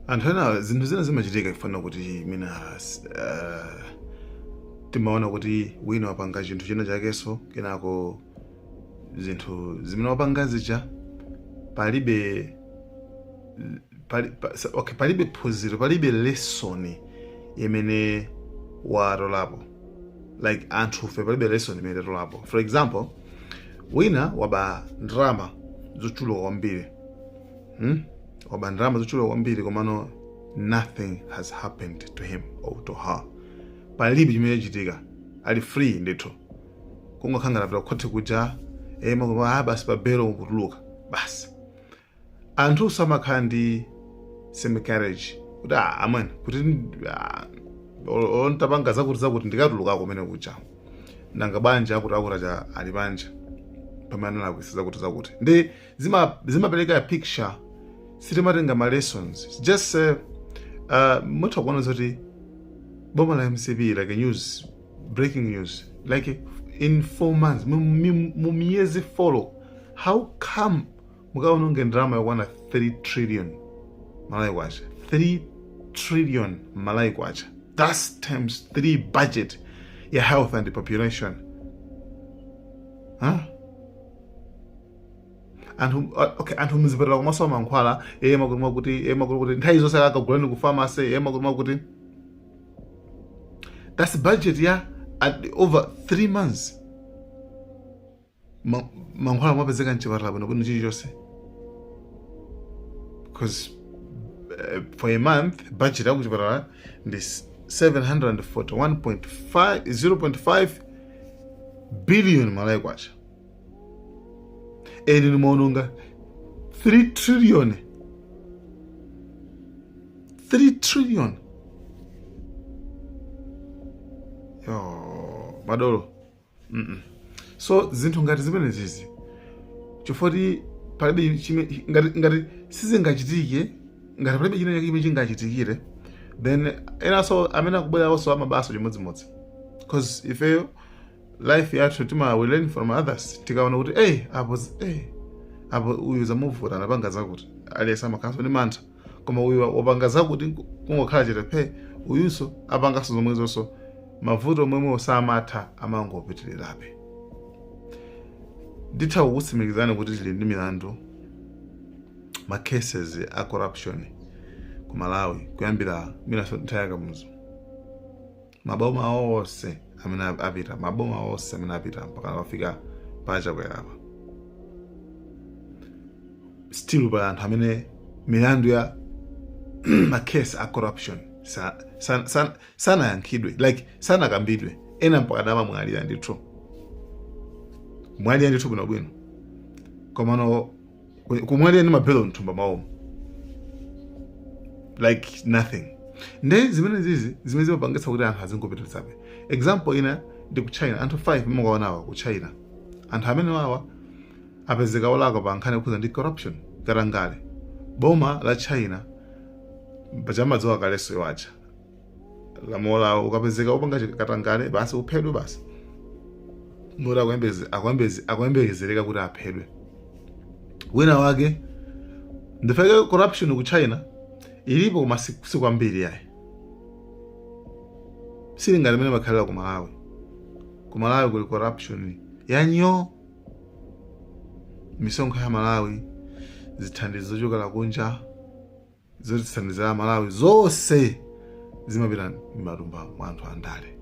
anthu ena zinthu zina zimachitika ifana kuti mina timaona kuti wina wapanga chinthu china chakenso kenako zinthu zimene wapanga zija palibe phunziro, palibe lesson imene watolapo. Like anthufe palibe lesson imene watolapo. For example, wina waba ndrama zochuluka kwambiri, waba ndrama zochuluka kwambiri komano nothing has happened to him or to her. Palibe chimene chitika, ali free ndithu, kungokhanga lapita kukhoti kuja basi pabelo kutuluka basi. Anthu samakhala ndi semi-carriage kuti amene kuti ontapanga zakuti ndikatuluka kumene kuja nanga banja akutacha ali banja pamene alakwisa zakuti ndi zimapereka picture, sitimatenga ma lessons. Just mutha kuona zoti boma la MCP like news, breaking news, like in 4 months mu miyezi follow, how come mukaononge ndrama yokwana 3 trillion malai kwacha, 3 trillion malai kwacha, that's times 3 budget ya health and the population. Anthu muzipatala kumaso mankhwala makuluma kuti nthawi zonse akagula ndi ku pharmacy makuluma kuti that's budget ya over 3 months. Mankhwala mwapezeka mchipatala bwino kuti chilichonse, because for a month budget yaku chipatala ndi 0.5 billion malai kwacha, eni nimaononga 3 trillion. 3 trillion madolo. So zinthu ngati zimene zizi chifoti palibe ngati sizingachitike, ngati palibe china chimene chingachitikire, then enaso amene akubwera also amabaso chimodzimodzi, because ifeyo life yathu we learn from others. Tikaona kuti apo uyu zamuvuta anapanga zakuti aliyesa makhaso ni mantha, koma uyu wapanga zakuti kungokhala chete uyuso apangaso zomwezonso mavuto momwe osamatha amangopitirirabe. Nditha kukutsimikizani kuti tili ndi milandu ma cases a corruption ku Malawi kuyambira nthawi yakamuzu. Maboma onse amene apita mpaka wafika pacha kwelapa, still pa anthu amene milandu ya ma case a corruption sana yankhidwe, like sana kambidwe, ena mpaka dama mwalira ndithu bwinobwino, komano kumwalira ni mapelo mthumba maomo, like nothing. Nde zimene zizi zimene zimapangitsa kuti anthu azingopitirizabe. Example ina ndi ku China, anthu 5 mukaonawa ku China, anthu amene wawa apezeka olakwa pa nkhani yokhuza ndi corruption katangale. Boma la China pachamadzowa kaleso iwacha lamola ukapezeka upanga katangale basi uphedwe basi, mura akuyembekezereka kuti aphedwe. Wina wake ndifeke corruption ku China ilipo koma siku ambiri yayi, sili ngati mene makhalira ku Malawi. Ku Malawi kuli corruption yanyo, misonkho ya Malawi, zithandizo zochokera kunja zotithandizira Malawi zonse zimapita m'matumba mwa anthu andale.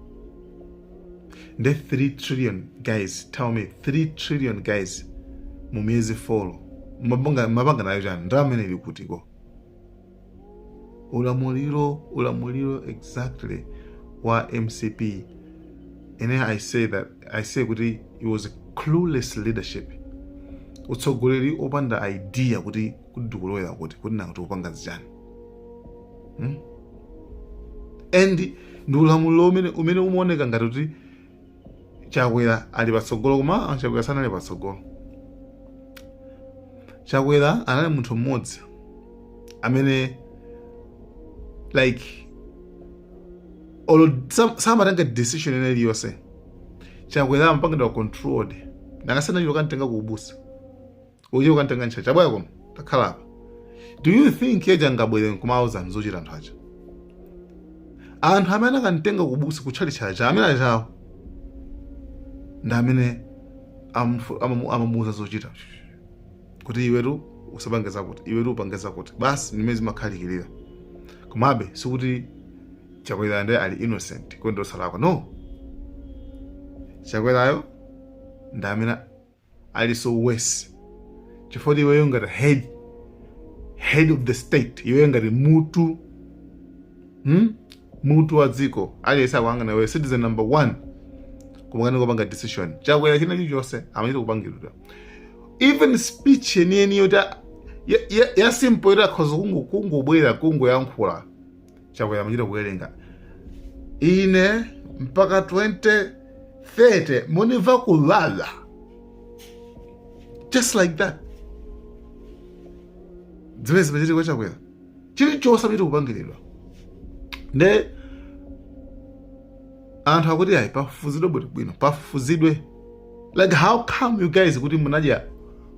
Nde 3 trillion guys, tell me 3 trillion guys mu miyezi 4 mabanga nayo chani ndamene ili kutiko. Ulamuliro exactly wa MCP. And I say kuti it was a clueless leadership. Utsogoleri opanda idea kuti kudukulowera kuti nanga tikupanga zichani. And ndi ulamuliro umene umaoneka ngati kuti Chakwera ali patsogolo, koma Chakwera sanali patsogolo. Chakwera anali munthu mmodzi amene like samatenga decision ine iliyonse. Chakwera amapangidwa controlled, nakasana chilo kantenga kuubusa uyo kantenga ncha chabwera kono takhalapa Do you think yeja ngabwere nkumauza nzochita anthu aja? Anthu amene akantenga kubusa kutchali chaja amene achawo ndi amene amamuuza zochita kuti iwetu usapange zakuti, iwetu upange zakuti. Basi nimezi makhalikirira. Komabe sikuti Chakwera ndiye ali innocent kwendo salako. No. Chakwerayo ndi amene ali so worse. Chifukwa iweyo ngati head of the state, iweyo ngati mutu wa dziko, aliyesa kuhanga nawe citizen number 1 kumukani kupanga decision. Chakwera china chilichonse amachita kupangidwa. Even speech yeniyeni yota ya simple yota khoza kungobwera kungoyankhula. Chakwera amachita kuwerenga. Ine mpaka 2030 muniva kulala. Just like that. Dzimene zimachita kwa Chakwera. Chilichonse amachita kupangiridwa. Nde anthu akuti ayi pafufuzidwe bwino, pafufuzidwe. Like how come you guys kuti mwadya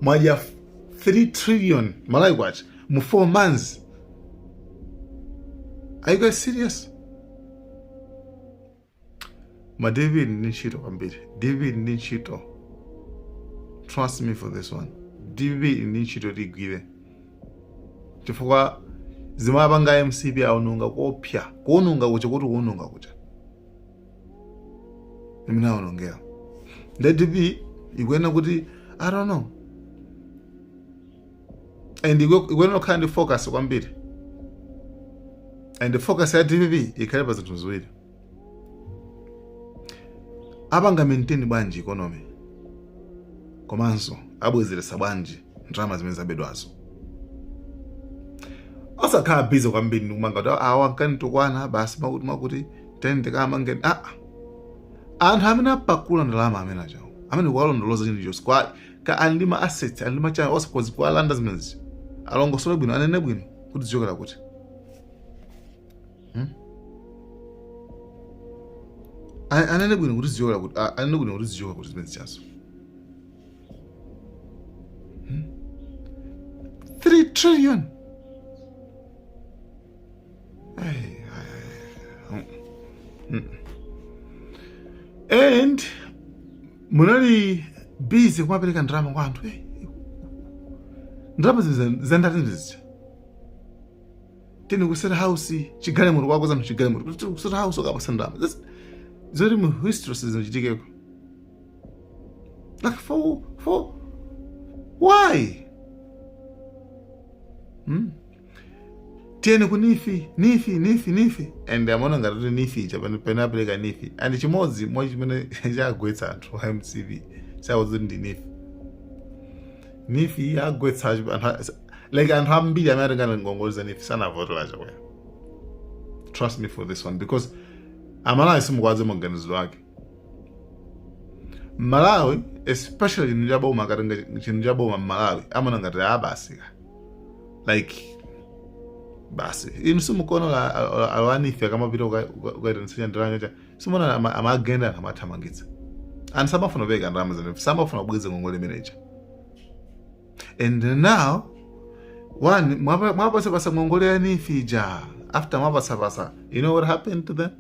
3 trillion malai kwacha mu 4 months? Are you guys serious? David ni ntchito kwambiri. David ni ntchito. Trust me for this one. David ni ntchito ligwire. Chifukwa zimapanga MCP aununga kopya. Kuonunga kucha kuti kuonunga kucha. Nimina aunongea. DB ikwena kuti I don't know. And ikwena kind of focus kwambiri. And the focus ya DB ikhale pa zinthu ziwiri. Abanga maintain bwanji economy. Komanso abwezeresa bwanji ndalama zimene zabedwazo. Osakhala busy kwambiri kumanga kuti awankanitukwana basi makuti tende kama ngeni. Anthu amene apakula ndalama amene achawo. Amene kuwalondoloza chilichonse ka alima assets, alima chani osakozi kuwalanda zimenezi. Alongosole bwino, anene bwino kuti zichokera kuti. Anene bwino kuti zichokera kuti. Anene bwino kuti zichokera kuti zimenezi chazo. 3 trillion. And munali busy kumapereka ndalama kwa anthu. Ndalama zandati ndizicha. Tini kuseta house chigale mutu kwako zanthu chigale mutu. Kuseta house ukapasa ndalama. Zori mu history zinochitikeko. Like for why? Tiene ku nifi. And amona ngati nifi chapano penapeleka nifi. And chimodzi mwa chimene chagwetsa anthu wa MCV. Chawozi ndi nifi. Nifi yagwetsa anthu like anthu ambiri amene ngana ngongoliza nifi sana votola chakwe. Trust me for this one because amala isimukwaze maganizo wake. Malawi especially njaboma katenga njaboma Malawi amona ngati abasika. Like basi imsumukono alwanifi kama vile ukaitensia ndalanya simona amagenda amathamangitsa and samafuna beka ndalama zene samafuna kubweza ngongole manager. And now one mwapasa basa ngongole yanifi ja after mwapasa basa you know what happened to them?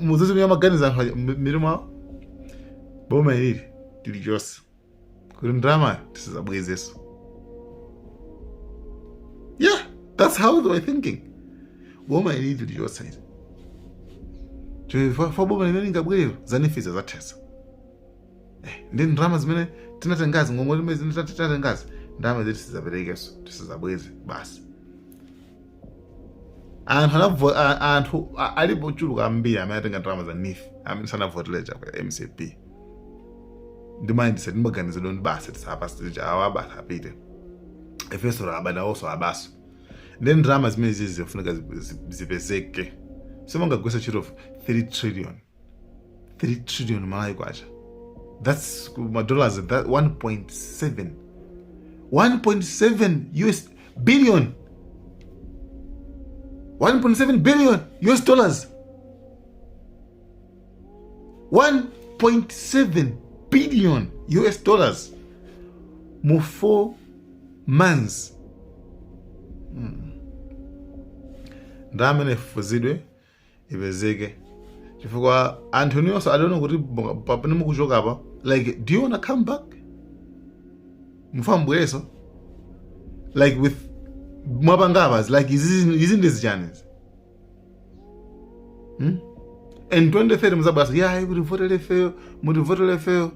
Muzuzu yamaganiza mirima boma ili dilijos kuri ndalama tisizabwezeso. Yeah, that's how they were thinking. Woman needed your side. For woman in Gabriel, Zanifis as a test. Then dramas mene, Tinatangas, Momolimes in Tatangas. Damn, this is a Vegas, this is a ways, bass. And who I did put you and be American dramas and Nif. I mean, son of what ledger MCP. The mind said, Morgan is a lone bass, it's a passage, our bath, happy. Efesora but also abaso. Then dramas means zifuneka zipezeke. Somonga kwesa chiro of 3 trillion. 3 trillion malai kwacha. That's my dollars that 1.7. 1.7 US billion. 1.7 billion US dollars. 1.7 billion US dollars. More 4 months. ndamene ifufuzidwe ipezeke chifukwa anthu niyonso adaona kuti papene mukuchoka apa like do you wanna come back mfambwereso like with mwapangapas like izi ndizichanizi and 2030 muzabasa yeah mutivotele feyo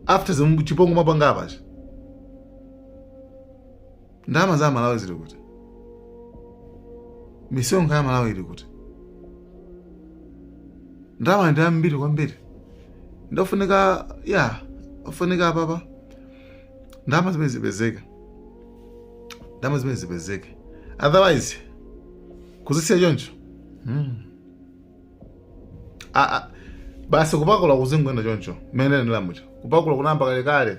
after chipongo mwapangapas ndama za Malawi zili kuti misonkho ya Malawi ili kuti ndama ndi ambiri kwambiri ndofunika ofunika papa ndama zimene zipezeke otherwise kuzisiya choncho basi kupakula kuzingoenda choncho mene ndilamucho kupakula kunamba kalekale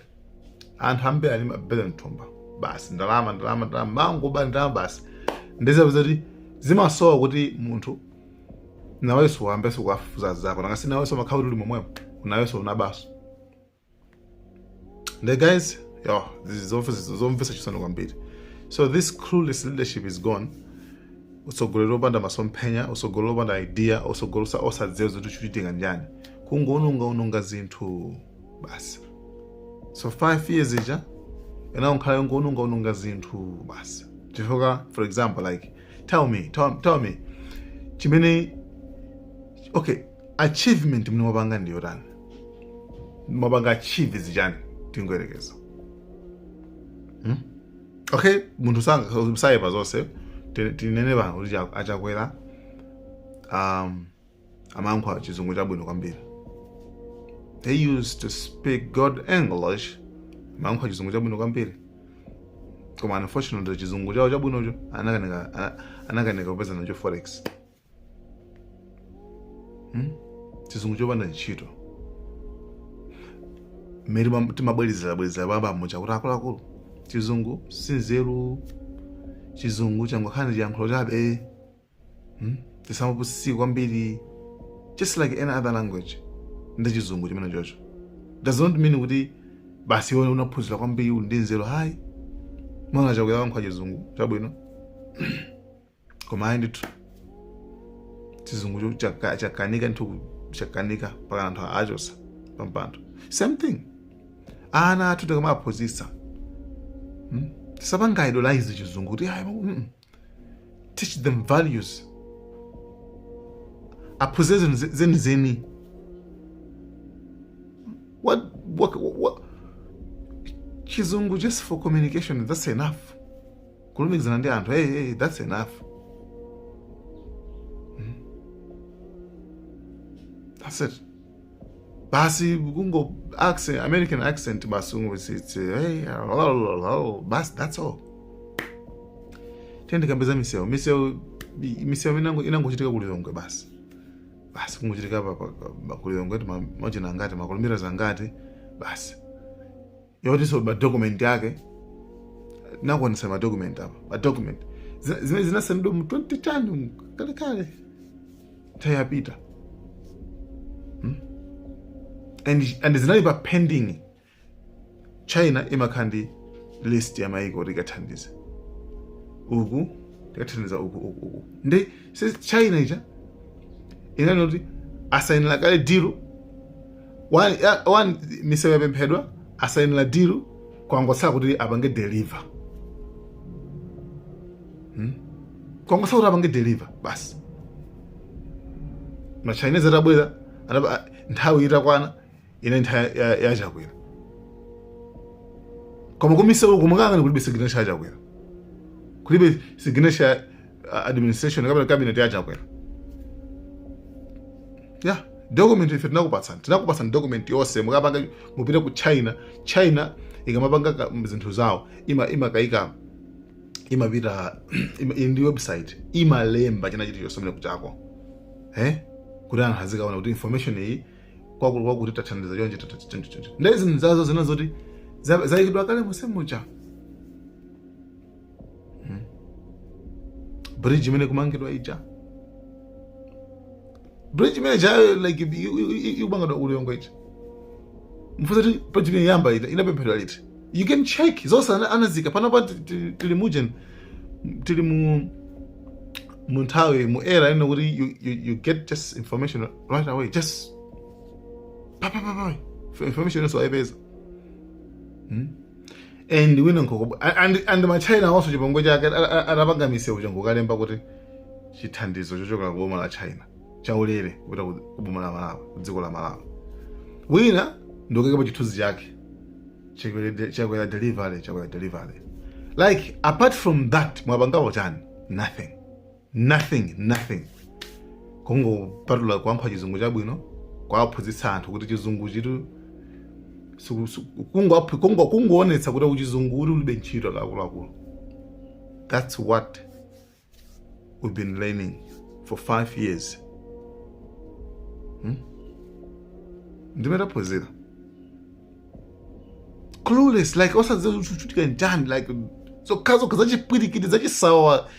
anthu ambiri ali mabele mthumba basi ndalama mangu ba ndalama basi ndizapeza kuti zimasowa kuti munthu nawenso wambeso kukafuza zako nangasi nawenso makhawu uli momwemo nawenso unabaso the guys zomvesa chisano kwambiri. So this clueless leadership is gone. Usogolera opanda masomphenya, usogolera opanda idea, usogolera osadziwa zoti chuchitika njani. Kungonunga zinthu basi. So 5 years ija ena unkhala ngonunga zinthu basi. Chifukwa for example like tell me chimene okay achievement mni mwapanga ndiyo tani. Mwapanga achieve zijani tingoyerekeza. Okay, munthu sayipa zonse tinene bana kuti achakwera amankho chizungu chabwino kwambiri. They used to speak good English. Amankho chizungu chabwino kwambiri. Koma unfortunately chizungu chawo chabwinocho anakaneka kupeza nacho forex. Chizungu chopanda ntchito. Meri timabwerizera baba mmoja kuti akuluakulu. Chizungu sinzeru. Chizungu changokhani chiyankhulo chabe. Tisamapusisi kwambiri. Just like any other language. Ndi chizungu chimene chocho. Does not mean kuti basi wewe unaphunzira kwambiri ndi nzeru hayi. Mwana chakwera wankho chizungu chabwino. Koma ayi ndithu. Chizungu chakanika nthu chakanika paka anthu achosa pampando. Same thing. Ana athu takamaphunzitsa. Tisapanga idolize chizungu kuti teach them values. Aphunzitse zeni. What chizungu just for communication, that's enough. Kulumikizana ndi anthu, hey, that's enough. That's it. Basi kungo accent, American accent basungu it's hey, bas, that's all. Tende kambeza miseo inango chitika kulilongwe basi. Basi kungo chitika kulilongwe majina ngati makulumira zangati basi. Yoti so document yake nango nisema document hapa. Document zinasendo mu 2010 kale tayapita. And zinalipa pending. China imakhandi list ya maiko rikathandiza. Uku rikathandiza uku. Ndi China ija inanoti asainila kale deal. One misewe pemphedwa asainila deal kwangosala kuti abange deliver. Kwangosala kuti abange deliver basi. Ma Chinese atabwera nthawi itakwana ine nthawi yachakwera. Koma kumisewu kumanganga kulibe signature yachakwera. Kulibe signature administration kapena cabinet yachakwera. Yeah, document ife tinakupatsani document yose mukapanga mupita ku China ikamapanga zinthu zawo imakaika imapita ndi website imalemba china chiti chosomera kuchako kuti anthu azikaona kuti information iyi kwakuti tathandiza chonje ndezi nzazo zinazoti zayikidwa kale musemucha bridge imene kumangidwa ija bridge imene jayo like ubanga uliyongo ija mfuza ti project yamba ita inapemphedwa liti You can check. Zonse anazika panapa tili mujen tili mu nthawi mu era ino kuti you get just information right away, just information so ayipeza. And wina nkoko and ma China also chipongwe chake anapanga misewu changokalemba kuti chithandizo chochoka ku boma la China chaulere kupita ku boma la Malawi, dziko la Malawi. Wina ndokeka pa chithunzi chake chakwera delivery. Like apart from that mwabangawo chani nothing. Kongo patula kwampha chizungu chabwino kwaphunzitsa anthu kuti chizungu chitu kungoonetsa kuti uchizungu ulibe ntchito akuluakulu. That's what we've been learning for 5 years. Ndimetaphunzira clueless, like osadzichutika njani, like zokhazo zachipwirikiti zachisawa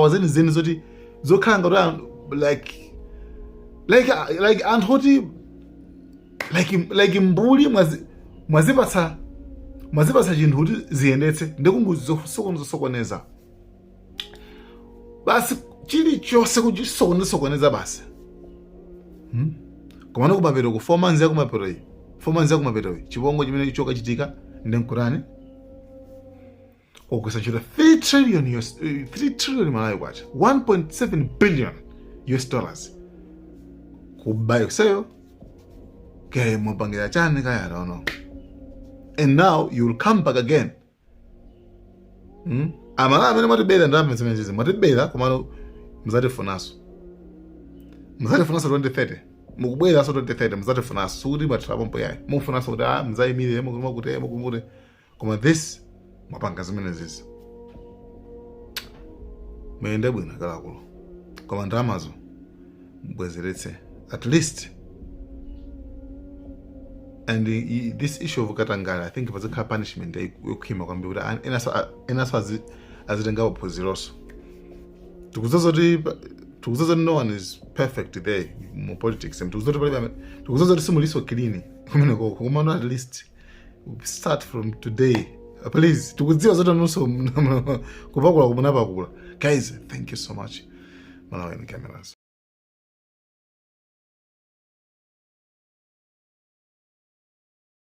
zeni zoti zokhala ngati like anthu oti like mbuli mwazipatsa chinthu kuti ziyendetse ndikungosokoneza basi chilichonse kuchisokoneza basi. Komano kumapero ku 4 months yakumapero chipongo chimene chichoka chitika ndenkurani ogwesa chiro 3 trillion Malawi kwacha 1.7 billion US dollars kubayo seyo ke mwapangira chani kaya I don't know. And now you will come back again. Amala amene mwatibera ndambe zimenezi mwatibera komano mzatifunaso 2030 mukubwera so 2030 mzatifunaso suti matrapa mpo yayi mufunaso kuti mzayimire mukumute koma this mwapanga zimenezi muyende bwino kalakulu koma ndamazo mbwezeretse at least. And this issue of Katangala, I think it was a punishment yokukhima kwambiri kuti enaso azitenga uphunziroso. Tikuzozoti no one is perfect there mu politics. Tikuzozoti simuliso kilini kumeneko kumano at least start from today. Please, tikudziwa zoti nonso kupakula kumunapakula. Guys, thank you so much. Malawi Cameras.